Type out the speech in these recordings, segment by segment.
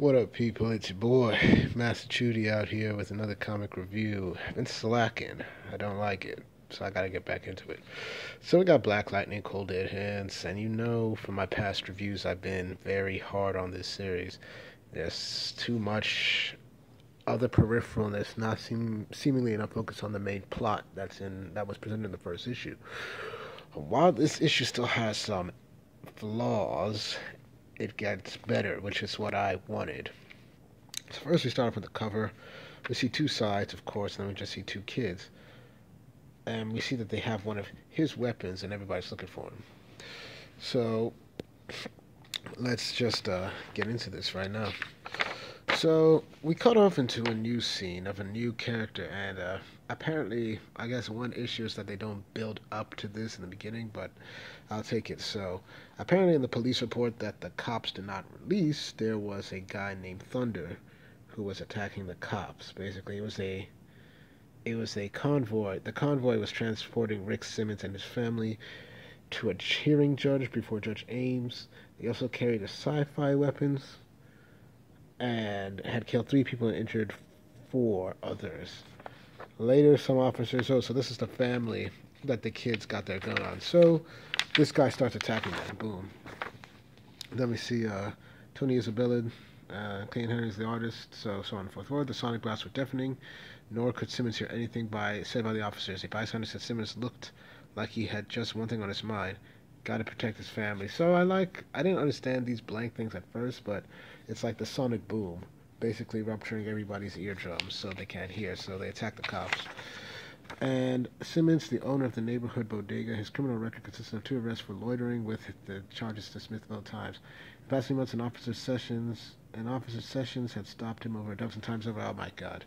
What up, people? It's your boy, Master Chudy, out here with another comic review. I've been slacking. I don't like it, so I gotta get back into it. So we got Black Lightning, Cold Dead Hands, and you know from my past reviews I've been very hard on this series. There's too much other peripheralness, not seemingly enough focus on the main plot that was presented in the first issue. While this issue still has some flaws, it gets better, which is what I wanted. So first we start off with the cover. We see two sides, of course, and then we just see two kids. And we see that they have one of his weapons, and everybody's looking for him. So let's just get into this right now. So we cut off into a new scene of a new character, and apparently, I guess one issue is that they don't build up to this in the beginning, but I'll take it. So apparently in the police report that the cops did not release, there was a guy named Thunder who was attacking the cops. Basically, it was a convoy. The convoy was transporting Rick Simmons and his family to a hearing judge before Judge Ames. They also carried the sci-fi weapons and had killed 3 people and injured 4 others. Later, some officers... Oh, so this is the family that the kids got their gun on. So this guy starts attacking them. Boom. Then we see Tony is a villain. Clayton Henry is the artist. So on and so forth. The sonic blasts were deafening. Nor could Simmons hear anything said by the officers. A bystander said Simmons looked like he had just one thing on his mind. Got to protect his family. So I didn't understand these blank things at first, but it's like the sonic boom, basically rupturing everybody's eardrums so they can't hear. So they attack the cops. And Simmons, the owner of the neighborhood bodega, his criminal record consisted of 2 arrests for loitering with the charges to Smithville Times. In the past few months, Officer Sessions had stopped him over a dozen times over. Oh my God.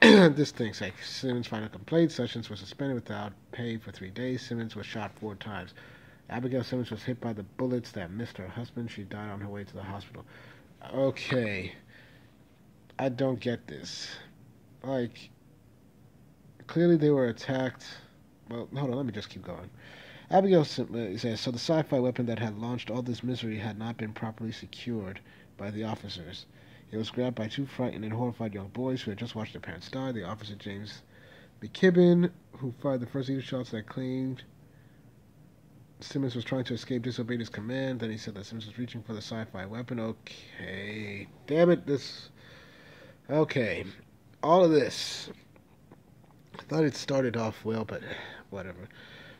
This thing's like Simmons filed a complaint. Sessions was suspended without pay for 3 days. Simmons was shot 4 times. Abigail Simmons was hit by the bullets that missed her husband. She died on her way to the hospital. Okay. I don't get this. Like, clearly they were attacked. Well, hold on, let me just keep going. Abigail says, so the sci-fi weapon that had launched all this misery had not been properly secured by the officers. It was grabbed by 2 frightened and horrified young boys who had just watched their parents die. The officer, James McKibben, who fired the first 8 shots that claimed Simmons was trying to escape, disobeyed his command. Then he said that Simmons was reaching for the sci-fi weapon. Okay. Damn it, this... Okay. All of this. I thought it started off well, but whatever.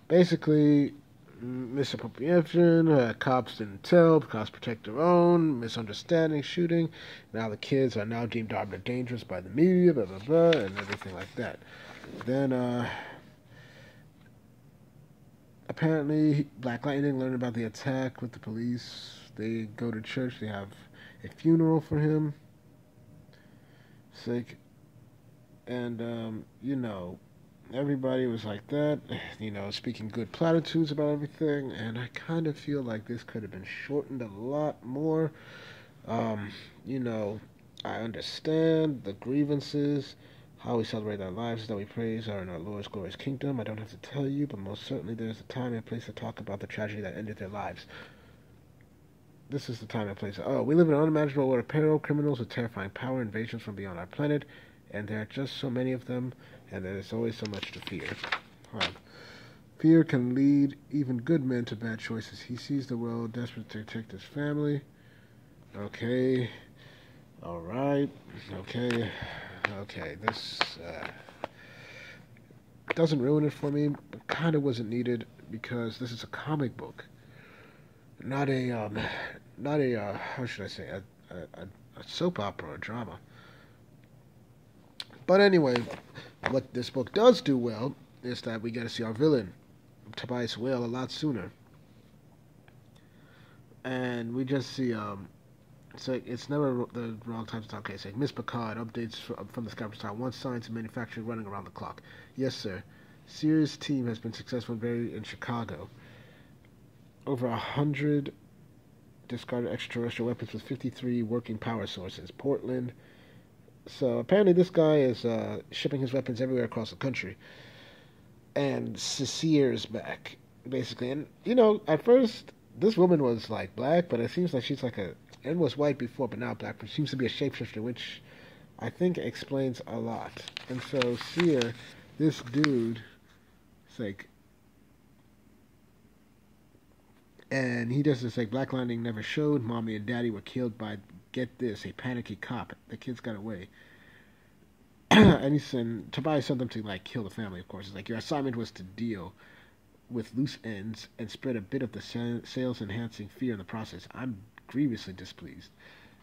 Basically, misappropriation, cops didn't tell, cops protect their own, misunderstanding, shooting. Now the kids are now deemed armed and dangerous by the media, blah, blah, blah, and everything like that. Then, apparently, Black Lightning learned about the attack with the police. They go to church. They have a funeral for him. Sick. And, everybody was like that, speaking good platitudes about everything. And I kind of feel like this could have been shortened a lot more. I understand the grievances. How we celebrate our lives is that we praise our in our Lord's glorious kingdom. I don't have to tell you, but most certainly there's a time and place to talk about the tragedy that ended their lives. This is the time and place. Oh, we live in an unimaginable world of peril, criminals with terrifying power, invasions from beyond our planet, and there are just so many of them, and there's always so much to fear. Fear can lead even good men to bad choices. He sees the world desperate to protect his family. Okay. All right. Okay. This doesn't ruin it for me, but kind of wasn't needed because this is a comic book, not a how should I say, a soap opera or drama. But anyway, what this book does do well is that we get to see our villain, Tobias Whale, a lot sooner, and we just see So it's never the wrong time to talk. Okay, so Miss Picard updates from the Skype Star. 1 science and manufacturing running around the clock. Yes, sir. Sears' team has been successful in Chicago. Over 100 discarded extraterrestrial weapons with 53 working power sources. Portland. So apparently this guy is shipping his weapons everywhere across the country. And Sears back, basically. And, at first, this woman was, black, but it seems like she's like a and was white before, but now black. But seems to be a shapeshifter, which I think explains a lot. And so Seer, this dude, it's like, and he does this like Black Lightning never showed. Mommy and Daddy were killed by, get this, a panicky cop. The kids got away. And Tobias sent them to like kill the family. Of course, it's like your assignment was to deal with loose ends and spread a bit of the sales enhancing fear in the process. I'm grievously displeased.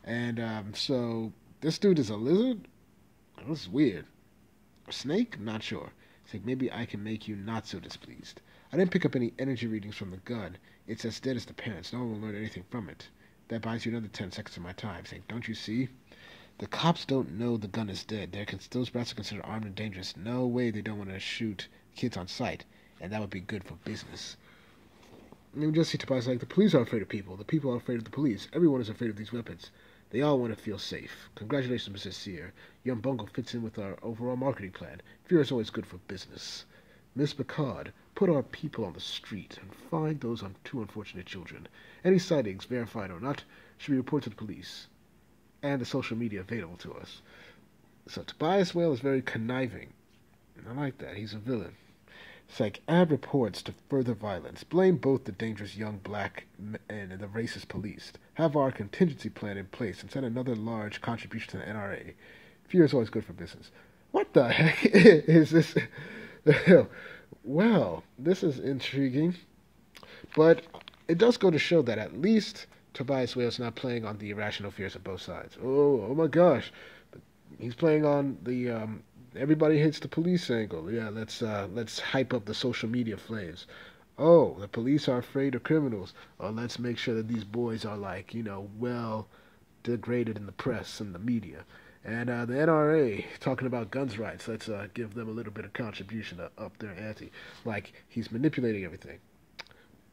And so this dude is a lizard. This is weird. A snake? Not sure. It's like maybe I can make you not so displeased. I didn't pick up any energy readings from the gun. It's as dead as the parents. No one will learn anything from it. That buys you another 10 seconds of my time. It's like, don't you see? The cops don't know the gun is dead. Those brats are considered armed and dangerous. No way they don't want to shoot kids on sight. And that would be good for business. I mean, just see Tobias like, the police are afraid of people. The people are afraid of the police. Everyone is afraid of these weapons. They all want to feel safe. Congratulations, Mrs. Sear. Young Bungle fits in with our overall marketing plan. Fear is always good for business. Miss Picard, put our people on the street and find those two unfortunate children. Any sightings, verified or not, should be reported to the police. And the social media available to us. So Tobias Whale is very conniving. I like that. He's a villain. It's like, add reports to further violence. Blame both the dangerous young black and the racist police. Have our contingency plan in place and send another large contribution to the NRA. Fear is always good for business. What the heck is this? Well, this is intriguing. But it does go to show that at least Tobias Whale's not playing on the irrational fears of both sides. Oh my gosh. He's playing on the everybody hates the police angle. Yeah, let's hype up the social media flames. Oh, the police are afraid of criminals. Oh, let's make sure that these boys are like, well degraded in the press and the media. And the NRA talking about guns rights. Let's give them a little bit of contribution to up their ante. Like he's manipulating everything.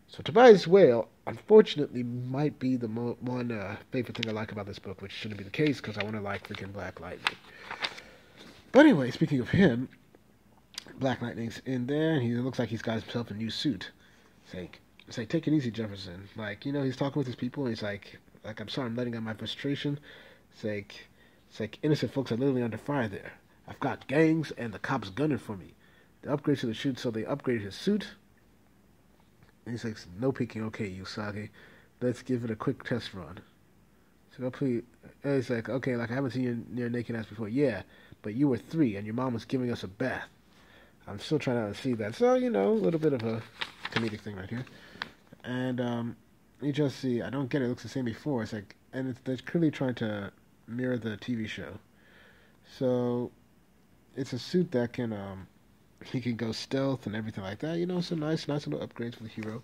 So Tobias Whale, unfortunately, might be the one favorite thing I like about this book, which shouldn't be the case because I want to like freaking Black Lightning. But anyway, speaking of him, Black Lightning's in there, and he looks like he's got himself a new suit. It's like, take it easy, Jefferson. Like, he's talking with his people, and he's like, I'm sorry, I'm letting out my frustration. It's like innocent folks are literally under fire there. I've got gangs, and the cops gunning for me. The upgrades to the suit, so they upgraded his suit. And he's like, no peeking, okay, Usagi. Let's give it a quick test run. So please, he's like, okay, like I haven't seen you near naked ass before. Yeah, but you were 3, and your mom was giving us a bath. I'm still trying to see that. So, a little bit of a comedic thing right here. And you just see, I don't get it. It looks the same before. It's like, and they're clearly trying to mirror the TV show. So, it's a suit that can, he can go stealth and everything like that. Some nice little upgrades for the hero.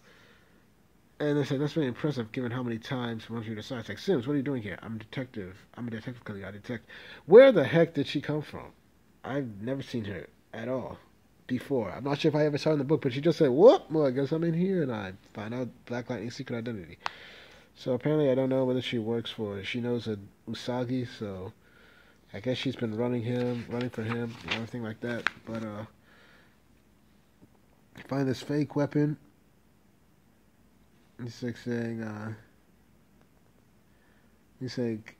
And they said, that's very impressive given how many times once you decide. It's like, Sims, what are you doing here? I'm a detective. I'm a detective because I detect. Where the heck did she come from? I've never seen her at all before. I'm not sure if I ever saw her in the book, but she just said, whoop, well, I guess I'm in here, and I find out Black Lightning's secret identity. So apparently I don't know whether she works for, she knows a Usagi, so I guess she's been running for him, and everything like that. But, find this fake weapon. He's like saying,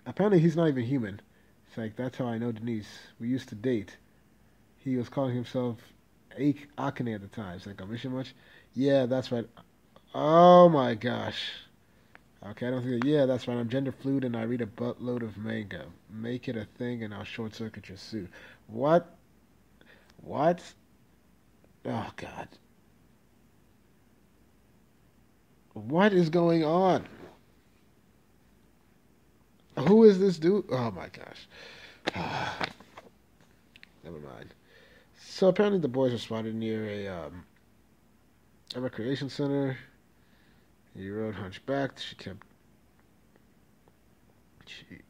apparently he's not even human. It's like, that's how I know Denise. We used to date. He was calling himself Akane at the time. It's like, I miss you much? Yeah, that's right. Oh my gosh. Okay, I don't think yeah, that's right. I'm gender fluid and I read a buttload of manga. Make it a thing and I'll short circuit your suit. What? Oh God. What is going on? Who is this dude? Oh my gosh. Never mind. So apparently the boys are spotted near a recreation center. He rode hunchbacked.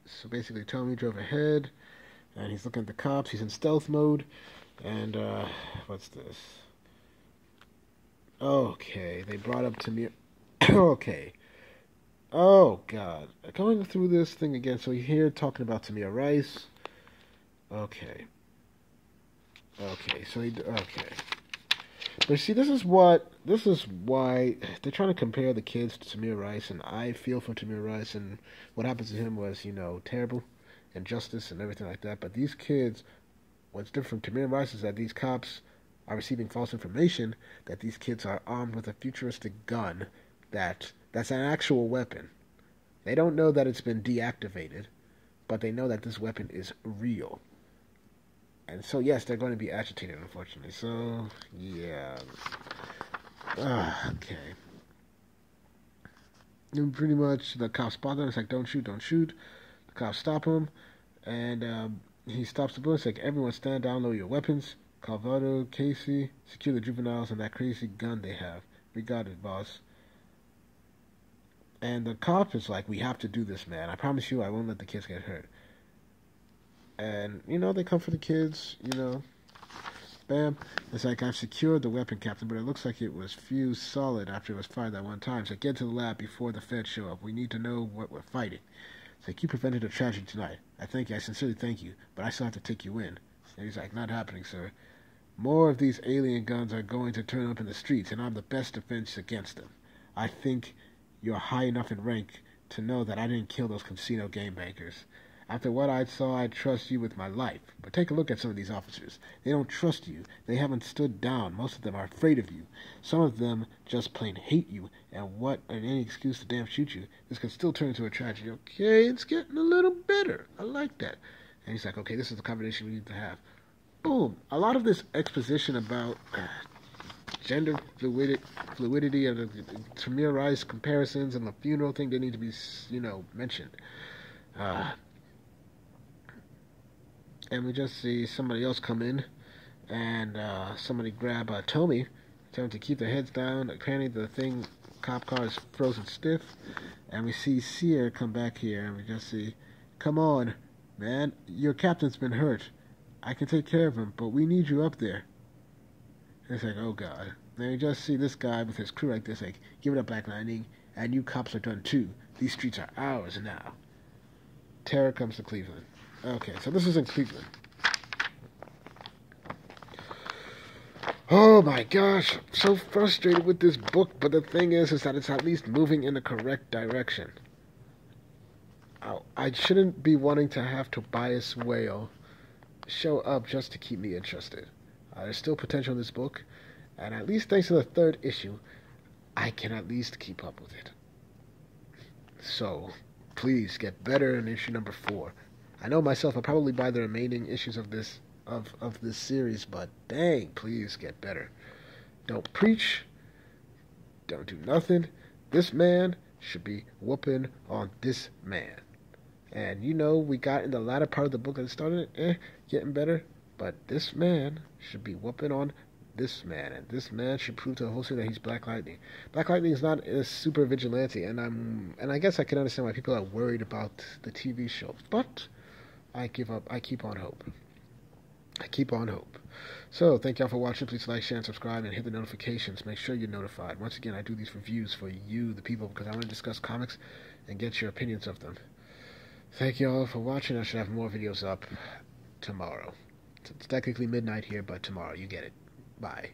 So basically Tommy drove ahead and he's looking at the cops. He's in stealth mode. And what's this? Okay, they brought up Tamir. Okay. Oh, God. Going through this thing again. So you're here talking about Tamir Rice. Okay. Okay, so okay. But see, this is why they're trying to compare the kids to Tamir Rice, and I feel for Tamir Rice, and what happened to him was, terrible, injustice and everything like that. But these kids, what's different from Tamir Rice is that these cops are receiving false information that these kids are armed with a futuristic gun that's an actual weapon. They don't know that it's been deactivated, but they know that this weapon is real. And so, yes, they're going to be agitated, unfortunately. So, yeah. Okay. And pretty much, the cops spot them. It's like, don't shoot, don't shoot. The cops stop him, and he stops the bullet. It's like, everyone stand down, lower your weapons. Calvado, Casey, secure the juveniles and that crazy gun they have. We got it, boss. And the cop is like, we have to do this, man. I promise you I won't let the kids get hurt. And, they come for the kids, Bam. It's like, I've secured the weapon, Captain, but it looks like it was fused solid after it was fired that one time. So get to the lab before the feds show up. We need to know what we're fighting. It's like, you prevented a tragedy tonight. I sincerely thank you, but I still have to take you in. And he's like, not happening, sir. More of these alien guns are going to turn up in the streets, and I'm the best defense against them. I think you're high enough in rank to know that I didn't kill those casino game bankers. After what I saw, I'd trust you with my life. But take a look at some of these officers. They don't trust you. They haven't stood down. Most of them are afraid of you. Some of them just plain hate you. And any excuse to damn shoot you. This could still turn into a tragedy. Okay, it's getting a little better. I like that. And he's like, okay, this is the conversation we need to have. Boom. A lot of this exposition about gender fluidity and the Tamir Rice comparisons and the funeral thing, they need to be, mentioned. And we just see somebody else come in, and somebody grab Tommy, tell him to keep their heads down. Apparently the cop car is frozen stiff, and we see Sear come back here, and we just see, come on, man, your captain's been hurt. I can take care of him, but we need you up there. And it's like, oh God. Then we just see this guy with his crew like this, like, give it up, Black Lightning, and you cops are done too. These streets are ours now. Terror comes to Cleveland. Okay, so this is in Cleveland. Oh my gosh, I'm so frustrated with this book, but the thing is that it's at least moving in the correct direction. I shouldn't be wanting to have Tobias Whale show up just to keep me interested. There's still potential in this book, and at least thanks to the third issue, I can at least keep up with it. So, please get better in issue number 4. I know myself, I'll probably buy the remaining issues of this series, but dang, please get better. Don't preach. Don't do nothing. This man should be whooping on this man. And we got in the latter part of the book that started getting better, but this man should be whooping on this man, and this man should prove to the whole city that he's Black Lightning. Black Lightning is not a super vigilante, and I guess I can understand why people are worried about the TV show, but I give up. I keep on hope. So, thank y'all for watching. Please like, share, and subscribe, and hit the notifications. Make sure you're notified. Once again, I do these reviews for you, the people, because I want to discuss comics and get your opinions of them. Thank y'all for watching. I should have more videos up tomorrow. It's technically midnight here, but tomorrow. You get it. Bye.